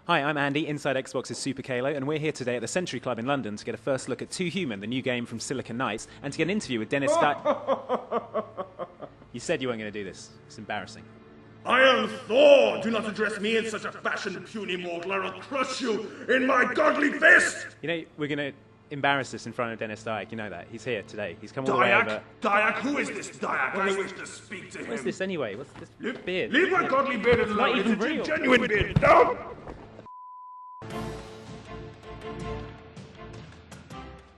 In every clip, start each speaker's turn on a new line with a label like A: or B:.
A: Hi, I'm Andy, inside Xbox's Super Kalo, and we're here today at the Century Club in London to get a first look at 2 Human, the new game from Silicon Knights, and to get an interview with Denis Dyack. You said you weren't going to do this. It's embarrassing.
B: I am Thor! Do not address me in such a fashion, puny mortal, or I'll crush you in my godly fist!
A: You know, we're going to embarrass this in front of Denis Dyack. You know that. He's here today. He's come all the way over.
B: Dyack? Who is this Dyack? I wish to speak to him.
A: What's this anyway? What's this beard?
B: Leave my godly beard alone. It's a genuine beard. No!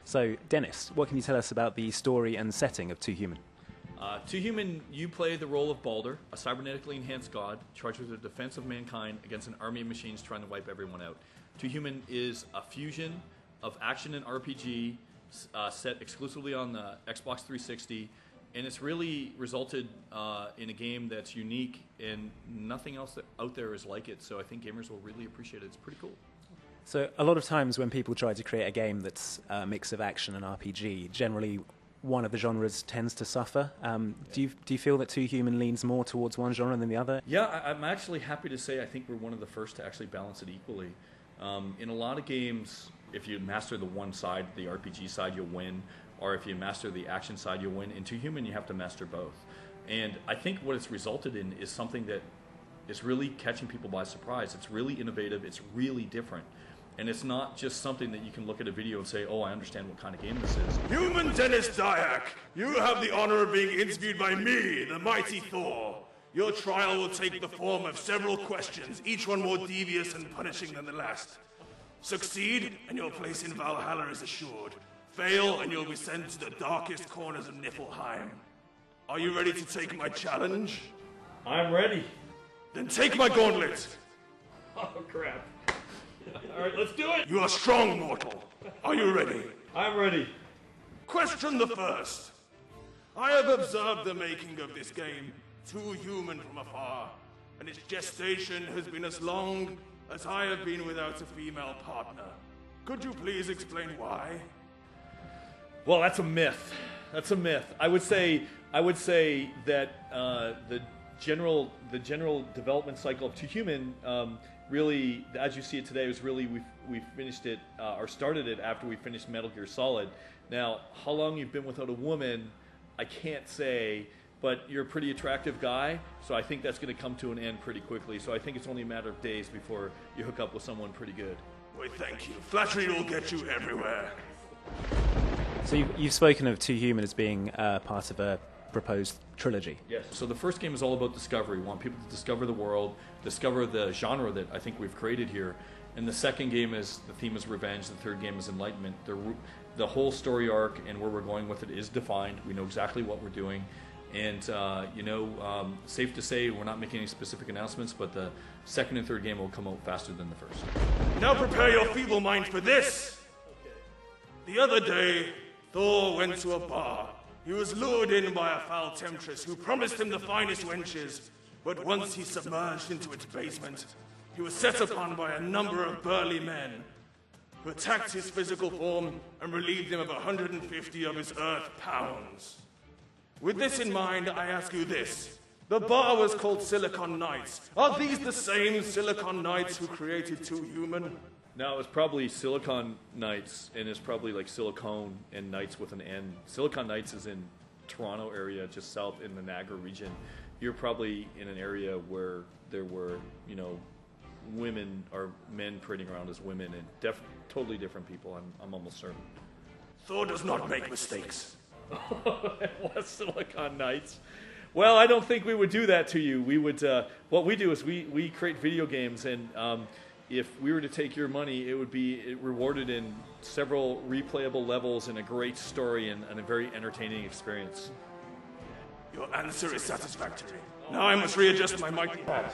A: So, Denis, what can you tell us about the story and setting of 2 Human?
C: 2 Human, you play the role of Balder, a cybernetically enhanced god charged with the defense of mankind against an army of machines trying to wipe everyone out. 2 Human is a fusion of action and RPG set exclusively on the Xbox 360, and it's really resulted in a game that's unique, and nothing else out there is like it, so I think gamers will really appreciate it. It's pretty cool.
A: So, a lot of times when people try to create a game that's a mix of action and RPG, generally one of the genres tends to suffer. Do you feel that 2 Human leans more towards one genre than the other?
C: Yeah, I'm actually happy to say I think we're one of the first to actually balance it equally. In a lot of games, if you master the one side, the RPG side, you'll win, or if you master the action side, you'll win. In 2 Human, you have to master both. And I think what it's resulted in is something that is really catching people by surprise. It's really innovative, it's really different. And it's not just something that you can look at a video and say, oh, I understand what kind of game this is.
B: Human Denis Dyack, you have the honor of being interviewed by me, the mighty Thor. Your trial will take the form of several questions, each one more devious and punishing than the last. Succeed, and your place in Valhalla is assured. Fail, and you'll be sent to the darkest corners of Niflheim. Are you ready to take my challenge?
C: I'm ready.
B: Then take my gauntlet.
C: Oh, crap. All right, let's do it.
B: You are strong, mortal. Are you ready?
C: I'm ready.
B: Question the first. I have observed the making of this game, 2 Human from afar, and its gestation has been as long as I have been without a female partner. Could you please explain why?
C: Well, that's a myth. That's a myth. I would say that the general development cycle of 2 Human really, as you see it today, was really we finished it or started it after we finished Metal Gear Solid. Now, how long you've been without a woman, I can't say, but you're a pretty attractive guy, so I think that's going to come to an end pretty quickly. So I think it's only a matter of days before you hook up with someone pretty good.
B: Why, thank you. Flattery will get you everywhere.
A: So you've spoken of 2 Human as being part of a proposed trilogy.
C: Yes. So the first game is all about discovery. We want people to discover the world, discover the genre that I think we've created here. And the second game is, the theme is revenge. The third game is enlightenment. The whole story arc and where we're going with it is defined. We know exactly what we're doing. And, safe to say, we're not making any specific announcements, but the second and third game will come out faster than the first.
B: Now prepare your feeble mind for this. Okay. The other day, Thor went to a bar. He was lured in by a foul temptress who promised him the finest wenches, but once he submerged into its basement, he was set upon by a number of burly men who attacked his physical form and relieved him of 150 of his earth pounds. With this in mind, I ask you this. The bar was called Silicon Knights. Are these the same Silicon Knights who created 2 Human?
C: No, it's probably Silicon Knights, and it's probably like silicone and Knights with an N. Silicon Knights is in Toronto area, just south in the Niagara region. You're probably in an area where there were, women or men parading around as women, and totally different people, I'm almost certain.
B: Thor does not make mistakes.
C: It was Silicon Knights. Well, I don't think we would do that to you. We would. What we do is we create video games, and if we were to take your money, it would be rewarded in several replayable levels and a great story and a very entertaining experience.
B: Your answer is satisfactory. Now I must readjust my mic pad.